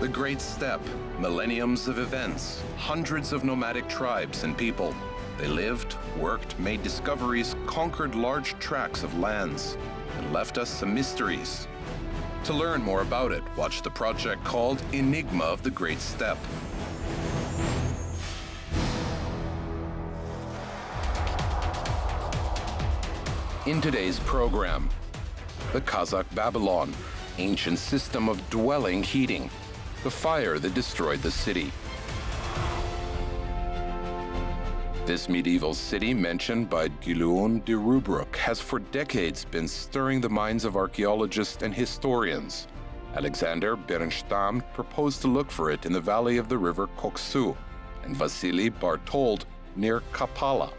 The Great Steppe, millenniums of events, hundreds of nomadic tribes and people. They lived, worked, made discoveries, conquered large tracts of lands, and left us some mysteries. To learn more about it, watch the project called Enigma of the Great Steppe. In today's program, the Kazakh Babylon, ancient system of dwelling heating, the fire that destroyed the city. This medieval city, mentioned by Joly de Rubruck, has for decades been stirring the minds of archaeologists and historians. Alexander Bernstein proposed to look for it in the valley of the river Koksu, and Vasily Bartold near Kapala.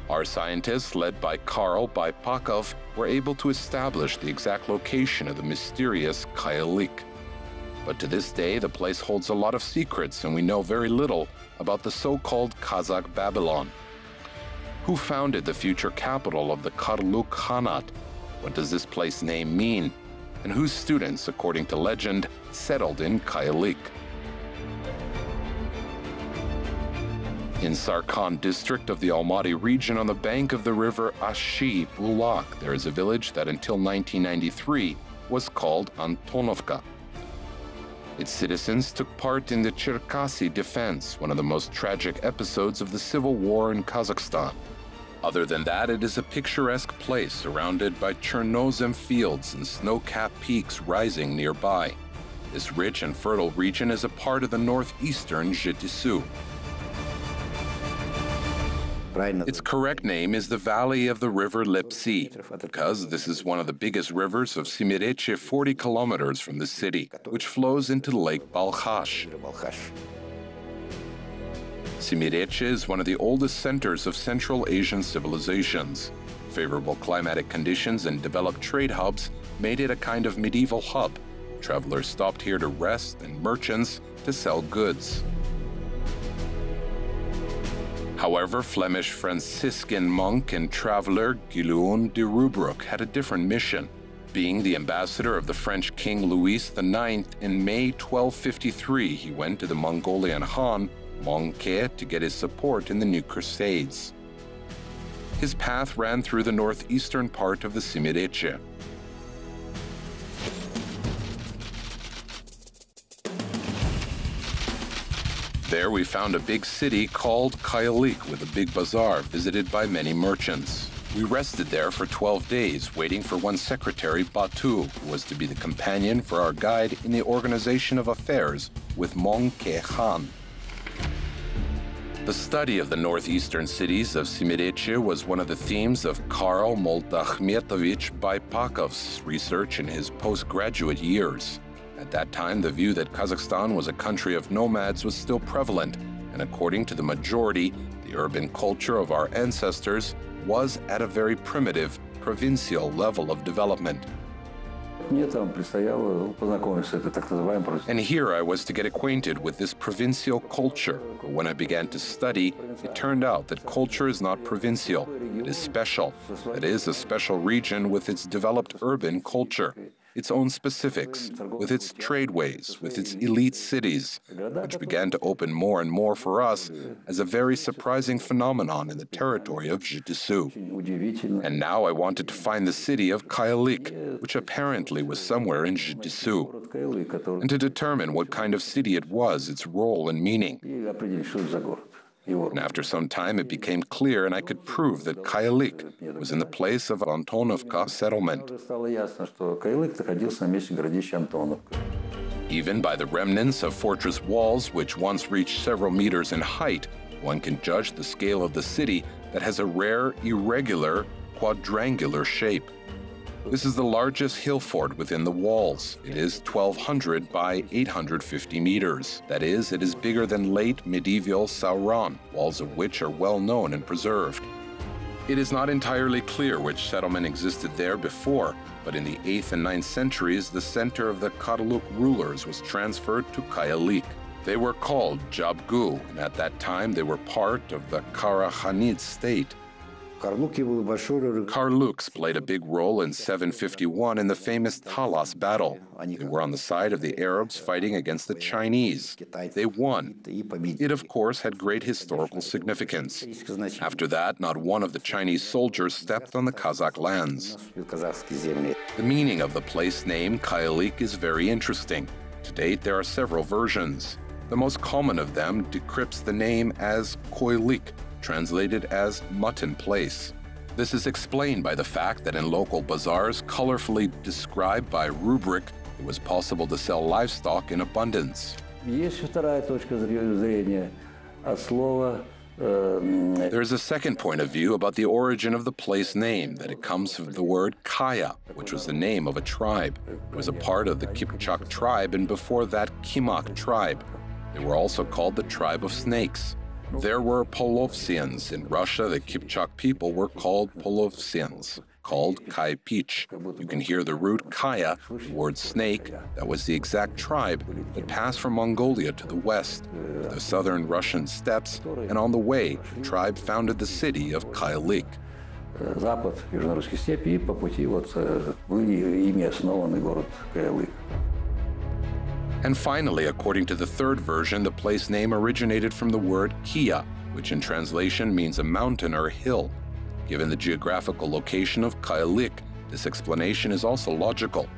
Our scientists, led by Karl Bypakov, were able to establish the exact location of the mysterious Kayalik. But to this day, the place holds a lot of secrets, and we know very little about the so-called Kazakh Babylon. Who founded the future capital of the Karluk Khanate? What does this place name mean? And whose students, according to legend, settled in Kayalik? In Sarkhan district of the Almaty region on the bank of the river Ashi Bulak, there is a village that until 1993 was called Antonovka. Its citizens took part in the Cherkasy defense, one of the most tragic episodes of the civil war in Kazakhstan. Other than that, it is a picturesque place surrounded by Chernozem fields and snow-capped peaks rising nearby. This rich and fertile region is a part of the northeastern Jitisu. Its correct name is the valley of the river Lepsi, because this is one of the biggest rivers of Simireche 40 kilometers from the city, which flows into Lake Balkhash. Simireche is one of the oldest centers of Central Asian civilizations. Favorable climatic conditions and developed trade hubs made it a kind of medieval hub. Travelers stopped here to rest and merchants to sell goods. However, Flemish Franciscan monk and traveler Joly de Rubruck had a different mission. Being the ambassador of the French King Louis IX in May 1253, he went to the Mongolian Khan, Mongke, to get his support in the new Crusades. His path ran through the northeastern part of the Simireche. There we found a big city called Kayalik with a big bazaar visited by many merchants. We rested there for 12 days, waiting for one secretary, Batu, who was to be the companion for our guide in the organization of affairs with Mongke Khan. The study of the northeastern cities of Simireche was one of the themes of Karl Moldakhmetovich Bypakov's research in his postgraduate years. At that time, the view that Kazakhstan was a country of nomads was still prevalent, and according to the majority, the urban culture of our ancestors was at a very primitive, provincial level of development. And here I was to get acquainted with this provincial culture, but when I began to study, it turned out that culture is not provincial, it is special. It is a special region with its developed urban culture, its own specifics, with its tradeways, with its elite cities, which began to open more and more for us as a very surprising phenomenon in the territory of Jitisu. And now I wanted to find the city of Kayalik, which apparently was somewhere in Jitisu, and to determine what kind of city it was, its role and meaning. And after some time, it became clear, and I could prove that Kayalik was in the place of Antonovka settlement. Even by the remnants of fortress walls, which once reached several meters in height, one can judge the scale of the city that has a rare, irregular, quadrangular shape. This is the largest hill fort within the walls. It is 1,200 by 850 meters. That is, it is bigger than late medieval Sauron, walls of which are well known and preserved. It is not entirely clear which settlement existed there before, but in the 8th and 9th centuries, the center of the Karluk rulers was transferred to Kayalik. They were called Jabgu, and at that time they were part of the Karaghanid state. Karluks played a big role in 751 in the famous Talas battle. They were on the side of the Arabs fighting against the Chinese. They won. It, of course, had great historical significance. After that, not one of the Chinese soldiers stepped on the Kazakh lands. The meaning of the place name Kayalik is very interesting. To date, there are several versions. The most common of them decrypts the name as Koylik, translated as mutton place. This is explained by the fact that in local bazaars, colorfully described by rubric, it was possible to sell livestock in abundance. There is a second point of view about the origin of the place name, that it comes from the word Kaya, which was the name of a tribe. It was a part of the Kipchak tribe, and before that, Kimak tribe. They were also called the tribe of snakes. There were Polovtsians. In Russia, the Kipchak people were called Polovtsians, called Kaipich. You can hear the root Kaya, the word snake. That was the exact tribe that passed from Mongolia to the west, the southern Russian steppes, and on the way, the tribe founded the city of Kayalik. And finally, according to the third version, the place name originated from the word Kia, which in translation means a mountain or hill. Given the geographical location of Kayalik, this explanation is also logical.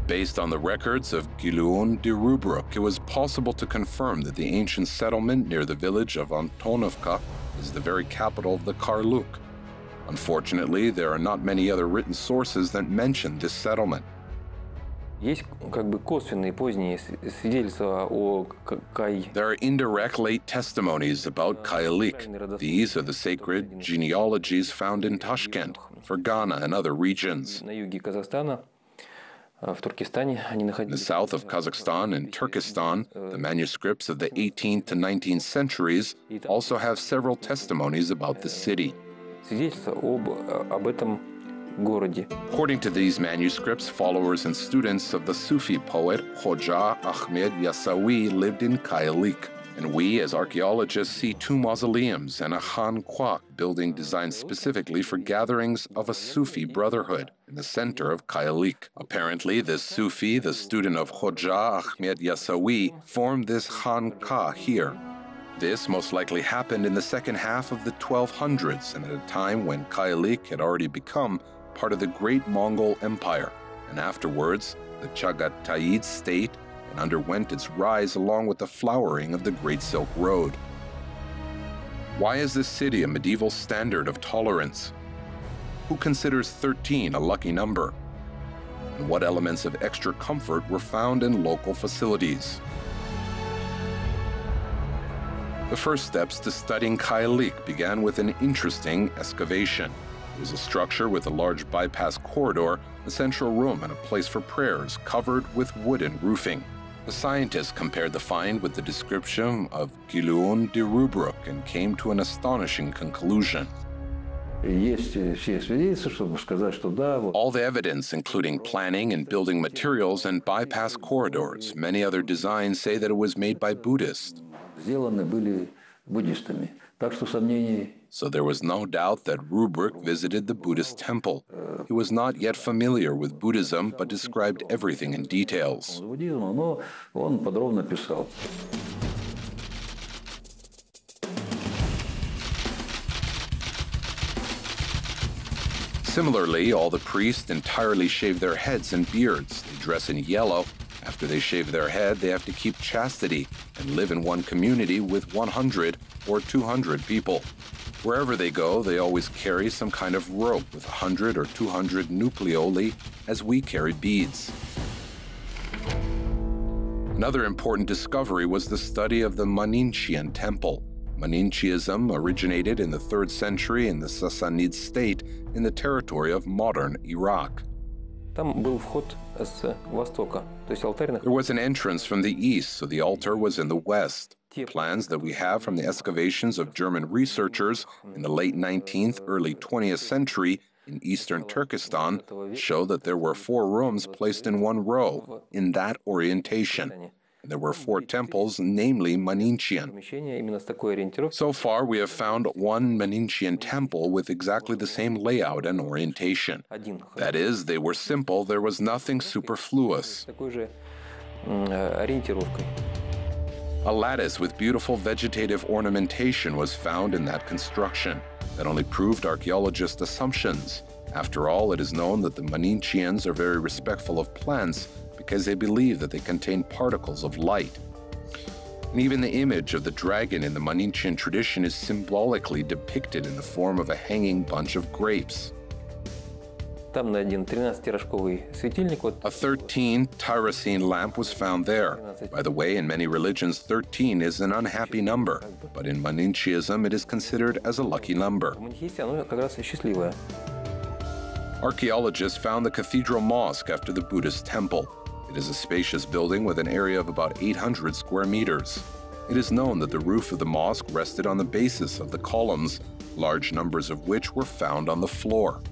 Based on the records of Giluun de Rubruk, it was possible to confirm that the ancient settlement near the village of Antonovka is the very capital of the Karluk. Unfortunately, there are not many other written sources that mention this settlement. There are indirect late testimonies about Kayalik. These are the sacred genealogies found in Tashkent, Fergana, and other regions. In the south of Kazakhstan and Turkestan, the manuscripts of the 18th to 19th centuries also have several testimonies about the city. According to these manuscripts, followers and students of the Sufi poet Hoja Ahmed Yasawi lived in Kayalik. And we, as archaeologists, see two mausoleums and a Khan Kwak building designed specifically for gatherings of a Sufi brotherhood in the center of Kayalik. Apparently, this Sufi, the student of Hoja Ahmed Yasawi, formed this Khan Ka here. This most likely happened in the second half of the 1200s, and at a time when Kayalik had already become part of the Great Mongol Empire, and afterwards the Chagatai state, and underwent its rise along with the flowering of the Great Silk Road. Why is this city a medieval standard of tolerance? Who considers 13 a lucky number? And what elements of extra comfort were found in local facilities? The first steps to studying Kayalik began with an interesting excavation. It was a structure with a large bypass corridor, a central room, and a place for prayers covered with wooden roofing. The scientists compared the find with the description of Giluun de Rubruk and came to an astonishing conclusion. All the evidence, including planning and building materials and bypass corridors, many other designs say that it was made by Buddhists. So there was no doubt that Rubruk visited the Buddhist temple. He was not yet familiar with Buddhism, but described everything in details. Similarly, all the priests entirely shave their heads and beards. They dress in yellow. After they shave their head, they have to keep chastity and live in one community with 100 or 200 people. Wherever they go, they always carry some kind of rope with 100 or 200 nucleoli, as we carry beads. Another important discovery was the study of the Maninchian temple. Maninchiism originated in the 3rd century in the Sassanid state in the territory of modern Iraq. There was an entrance from the east, so the altar was in the west. Plans that we have from the excavations of German researchers in the late 19th, early 20th century in eastern Turkestan show that there were 4 rooms placed in one row in that orientation. and there were 4 temples, namely Maninchian. So far, we have found one Maninchian temple with exactly the same layout and orientation. That is, they were simple, there was nothing superfluous. A lattice with beautiful vegetative ornamentation was found in that construction. That only proved archaeologists' assumptions. After all, it is known that the Maninchians are very respectful of plants because they believe that they contain particles of light. And even the image of the dragon in the Maninchian tradition is symbolically depicted in the form of a hanging bunch of grapes. A 13 tyrosine lamp was found there. By the way, in many religions, 13 is an unhappy number, but in Maninchiism it is considered as a lucky number. Archaeologists found the cathedral mosque after the Buddhist temple. It is a spacious building with an area of about 800 square meters. It is known that the roof of the mosque rested on the basis of the columns, large numbers of which were found on the floor.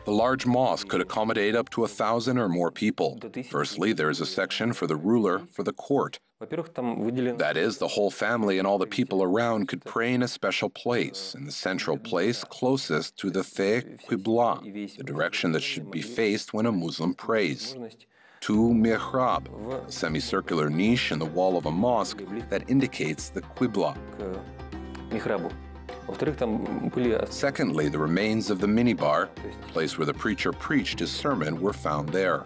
The large mosque could accommodate up to 1,000 or more people. Firstly, there is a section for the ruler, for the court. That is, the whole family and all the people around could pray in a special place, in the central place closest to the Qibla, the direction that should be faced when a Muslim prays. 2 mihrab, a semicircular niche in the wall of a mosque that indicates the Qibla. Secondly, the remains of the minibar, the place where the preacher preached his sermon, were found there.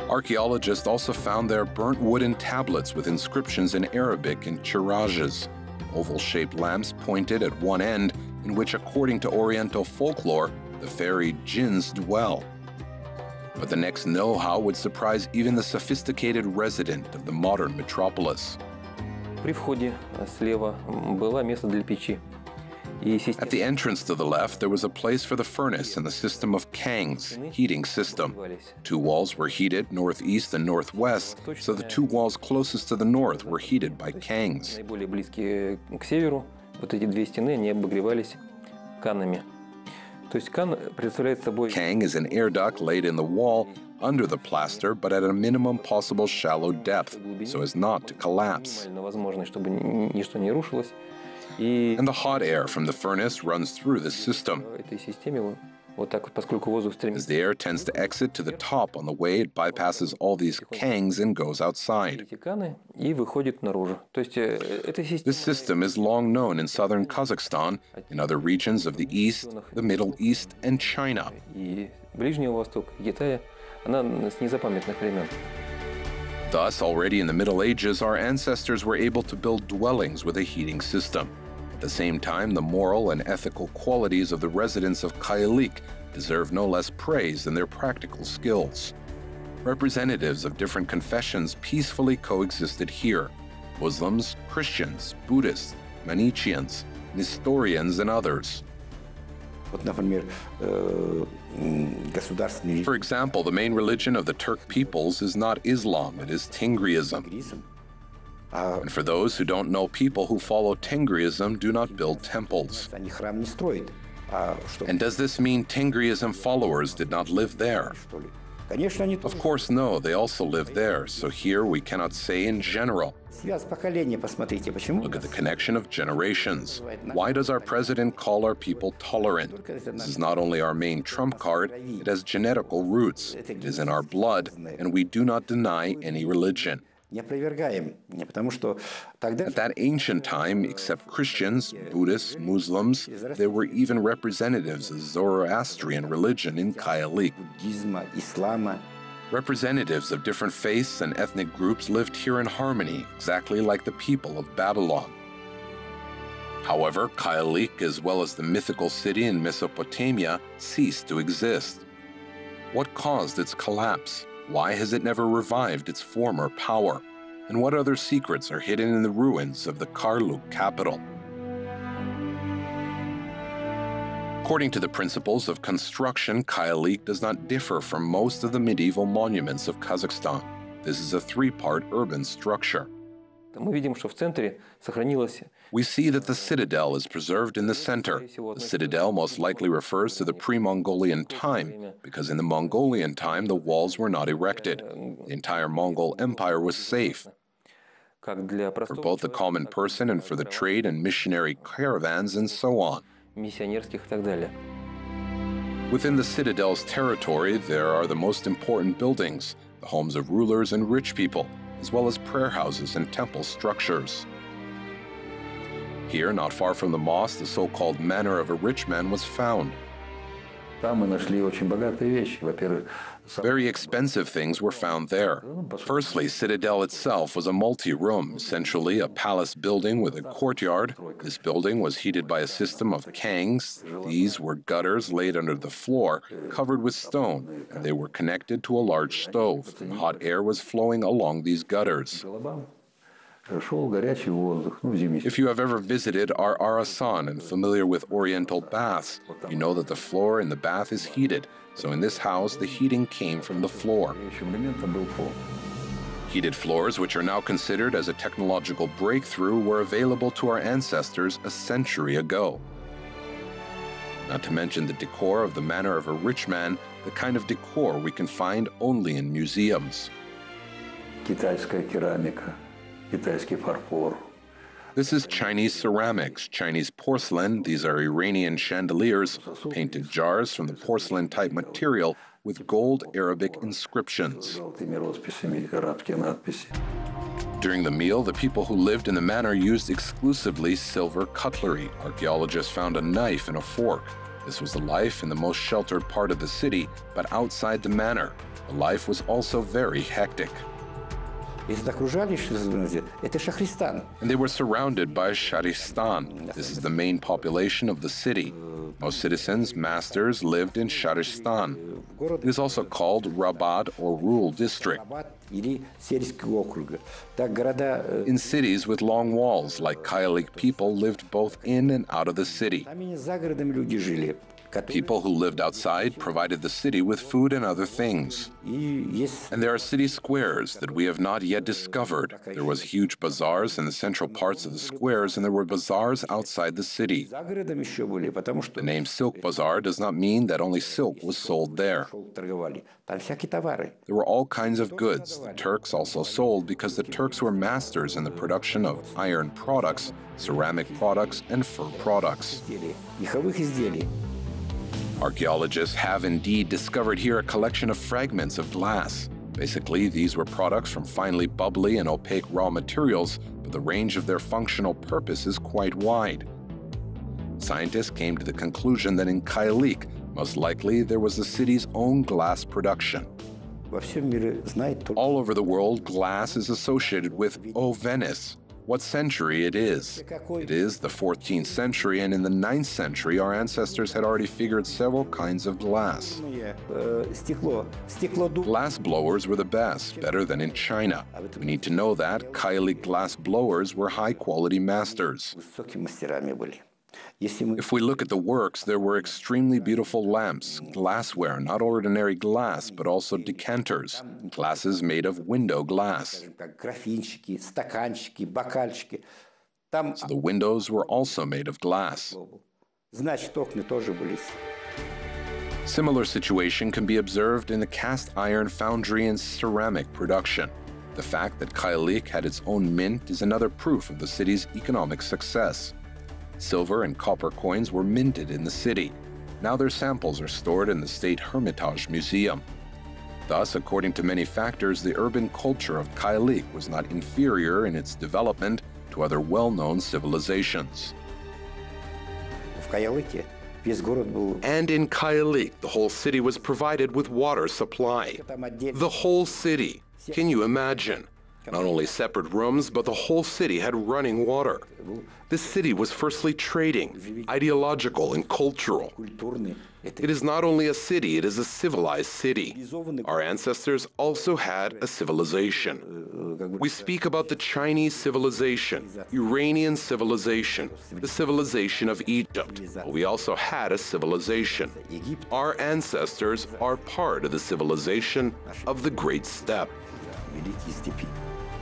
Archaeologists also found there burnt wooden tablets with inscriptions in Arabic and chirages, oval-shaped lamps pointed at one end in which, according to Oriental folklore, the fairy jinns dwell. But the next know-how would surprise even the sophisticated resident of the modern metropolis. At the entrance to the left, there was a place for the furnace and the system of kangs, heating system. 2 walls were heated northeast and northwest, so the 2 walls closest to the north were heated by kangs. Kang is an air duct laid in the wall under the plaster, but at a minimum possible shallow depth, so as not to collapse. And the hot air from the furnace runs through the system. As the air tends to exit to the top on the way, it bypasses all these kangs and goes outside. This system is long known in southern Kazakhstan, in other regions of the East, the Middle East, and China. Thus, already in the Middle Ages, our ancestors were able to build dwellings with a heating system. At the same time, the moral and ethical qualities of the residents of Kayalik deserve no less praise than their practical skills. Representatives of different confessions peacefully coexisted here: Muslims, Christians, Buddhists, Manichaeans, Nestorians, and others. For example, the main religion of the Turk peoples is not Islam, it is Tengriism. And for those who don't know, people who follow Tengriism do not build temples. And does this mean Tengriism followers did not live there? Of course, no, they also live there, so here we cannot say in general. Look at the connection of generations. Why does our president call our people tolerant? This is not only our main trump card, it has genetical roots. It is in our blood, and we do not deny any religion. At that ancient time, except Christians, Buddhists, Muslims, there were even representatives of Zoroastrian religion in Kayalik. Representatives of different faiths and ethnic groups lived here in harmony, exactly like the people of Babylon. However, Kayalik, as well as the mythical city in Mesopotamia, ceased to exist. What caused its collapse? Why has it never revived its former power? And what other secrets are hidden in the ruins of the Karluk capital? According to the principles of construction, Kayalik does not differ from most of the medieval monuments of Kazakhstan. This is a 3-part urban structure. We see that the citadel is preserved in the center. The citadel most likely refers to the pre-Mongolian time, because in the Mongolian time the walls were not erected. The entire Mongol Empire was safe. For both the common person and for the trade and missionary caravans and so on. Within the citadel's territory, there are the most important buildings, the homes of rulers and rich people, as well as prayer houses and temple structures. Here, not far from the mosque, the so-called manor of a rich man was found. Very expensive things were found there. Firstly, citadel itself was a multi-room, essentially a palace building with a courtyard. This building was heated by a system of kangs. These were gutters laid under the floor, covered with stone, and they were connected to a large stove. And hot air was flowing along these gutters. If you have ever visited our Arasan and familiar with Oriental baths, you know that the floor in the bath is heated. So in this house, the heating came from the floor. Heated floors, which are now considered as a technological breakthrough, were available to our ancestors a century ago. Not to mention the decor of the manor of a rich man, the kind of decor we can find only in museums. This is Chinese ceramics, Chinese porcelain. These are Iranian chandeliers, painted jars from the porcelain-type material with gold Arabic inscriptions. During the meal, the people who lived in the manor used exclusively silver cutlery. Archaeologists found a knife and a fork. This was the life in the most sheltered part of the city, but outside the manor. The life was also very hectic. And they were surrounded by Sharistan. This is the main population of the city. Most citizens, masters, lived in Sharistan. It is also called Rabat or rural district. In cities with long walls, like Kayalik people lived both in and out of the city. People who lived outside provided the city with food and other things. And there are city squares that we have not yet discovered. There was huge bazaars in the central parts of the squares, and there were bazaars outside the city. The name Silk Bazaar does not mean that only silk was sold there. There were all kinds of goods. The Turks also sold because the Turks were masters in the production of iron products, ceramic products, and fur products. Archaeologists have indeed discovered here a collection of fragments of glass. Basically, these were products from finely bubbly and opaque raw materials, but the range of their functional purpose is quite wide. Scientists came to the conclusion that in Kayalik, most likely there was the city's own glass production. All over the world, glass is associated with Venice. What century it is? It is the 14th century, and in the 9th century, our ancestors had already figured several kinds of glass. Glass blowers were the best, better than in China. We need to know that Kayalik glass blowers were high-quality masters. If we look at the works, there were extremely beautiful lamps, glassware, not ordinary glass, but also decanters, glasses made of window glass. So the windows were also made of glass. Similar situation can be observed in the cast iron foundry and ceramic production. The fact that Kayalik had its own mint is another proof of the city's economic success. Silver and copper coins were minted in the city. Now their samples are stored in the State Hermitage Museum. Thus, according to many factors, the urban culture of Kayalik was not inferior in its development to other well-known civilizations. And in Kayalik, the whole city was provided with water supply. The whole city. Can you imagine? Not only separate rooms, but the whole city had running water. This city was firstly trading, ideological and cultural. It is not only a city, it is a civilized city. Our ancestors also had a civilization. We speak about the Chinese civilization, Iranian civilization, the civilization of Egypt. But we also had a civilization. Our ancestors are part of the civilization of the Great Steppe.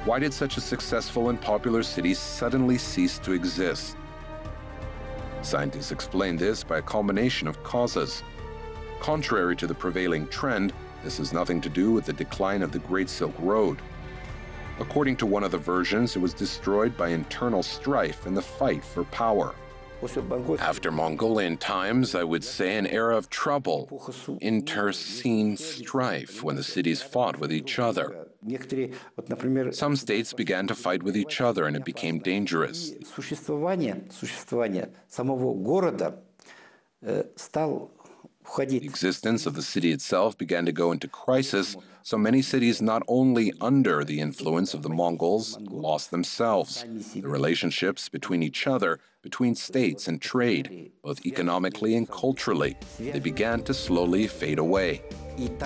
Why did such a successful and popular city suddenly cease to exist? Scientists explain this by a combination of causes. Contrary to the prevailing trend, this has nothing to do with the decline of the Great Silk Road. According to one of the versions, it was destroyed by internal strife in the fight for power. After Mongolian times, I would say an era of trouble, internecine strife, when the cities fought with each other. Some states began to fight with each other and it became dangerous. The existence of the city itself began to go into crisis, so many cities not only under the influence of the Mongols lost themselves, the relationships between each other, between states and trade, both economically and culturally, they began to slowly fade away. In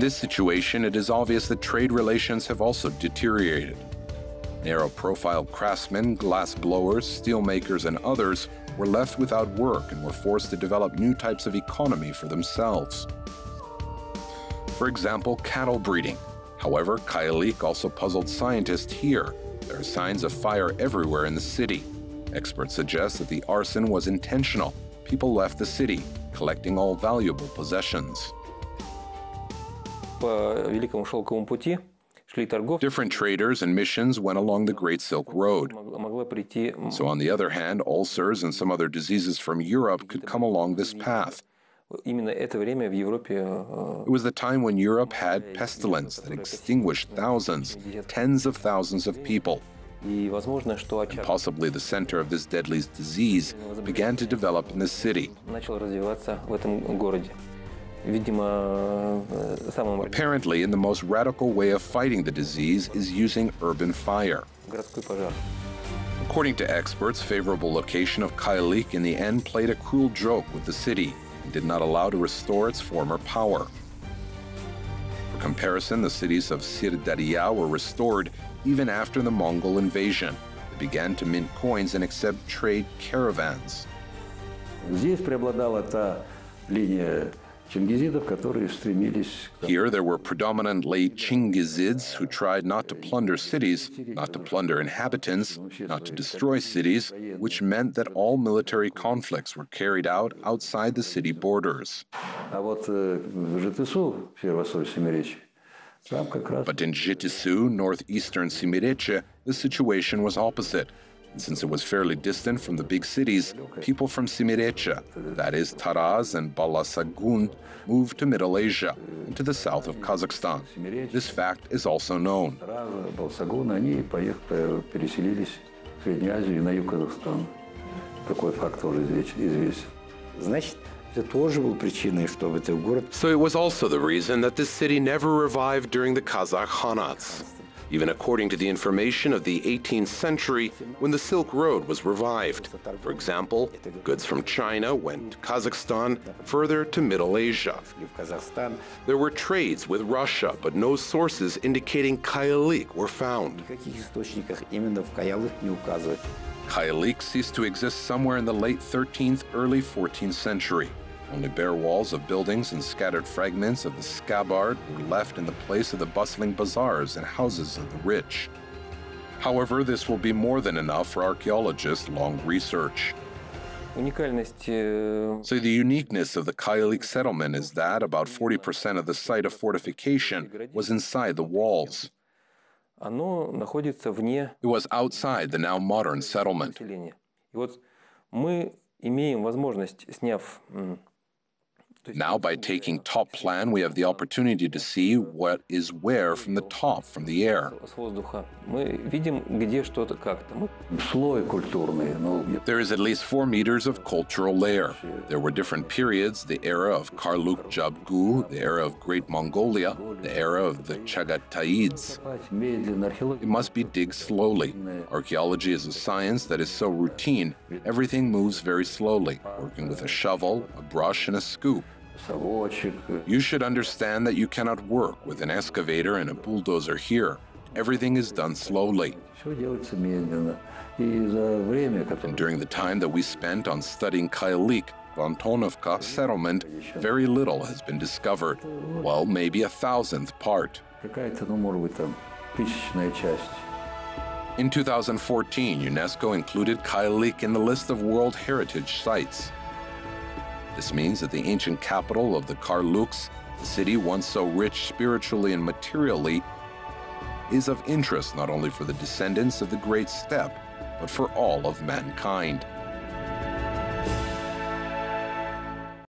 this situation, it is obvious that trade relations have also deteriorated. Narrow-profile craftsmen, glass blowers, steel makers, and others were left without work and were forced to develop new types of economy for themselves. For example, cattle breeding. However, Kyalik also puzzled scientists here. There are signs of fire everywhere in the city. Experts suggest that the arson was intentional. People left the city, collecting all valuable possessions. Different traders and missions went along the Great Silk Road. So on the other hand, ulcers and some other diseases from Europe could come along this path. It was the time when Europe had pestilence that extinguished thousands, tens of thousands of people. And possibly the center of this deadly disease began to develop in the city. Apparently, in the most radical way of fighting the disease is using urban fire. According to experts, favorable location of Kyalik in the end played a cruel joke with the city and did not allow to restore its former power. For comparison, the cities of Sirdarya were restored even after the Mongol invasion. They began to mint coins and accept trade caravans. Here there were predominantly Chingizids who tried not to plunder cities, not to plunder inhabitants, not to destroy cities, which meant that all military conflicts were carried out outside the city borders. But in Zhitisu, northeastern Simireche, the situation was opposite. And since it was fairly distant from the big cities, people from Simireche, that is Taraz and Balasagun, moved to Middle Asia and to the south of Kazakhstan. This fact is also known. So it was also the reason that this city never revived during the Kazakh Khanats, even according to the information of the 18th century when the Silk Road was revived. For example, goods from China went to Kazakhstan, further to Middle Asia. There were trades with Russia, but no sources indicating Kyalik were found. Kyalik ceased to exist somewhere in the late 13th, early 14th century. Only bare walls of buildings and scattered fragments of the scabbard were left in the place of the bustling bazaars and houses of the rich. However, this will be more than enough for archaeologists' long research. So the uniqueness of the Kyalik settlement is that about 40% of the site of fortification was inside the walls. It was outside the now modern settlement. Now, by taking top plan, we have the opportunity to see what is where from the top, from the air. There is at least 4 meters of cultural layer. There were different periods: the era of Karluk Jabgu, the era of Great Mongolia, the era of the Chagatayids. It must be digged slowly. Archaeology is a science that is so routine. Everything moves very slowly, working with a shovel, a brush, and a scoop. You should understand that you cannot work with an excavator and a bulldozer here. Everything is done slowly. And during the time that we spent on studying Kyalik, Antonovka settlement, very little has been discovered. Well, maybe a 1,000th part. In 2014, UNESCO included Kailik in the list of World Heritage Sites. This means that the ancient capital of the Karluks, the city once so rich spiritually and materially, is of interest not only for the descendants of the great steppe, but for all of mankind.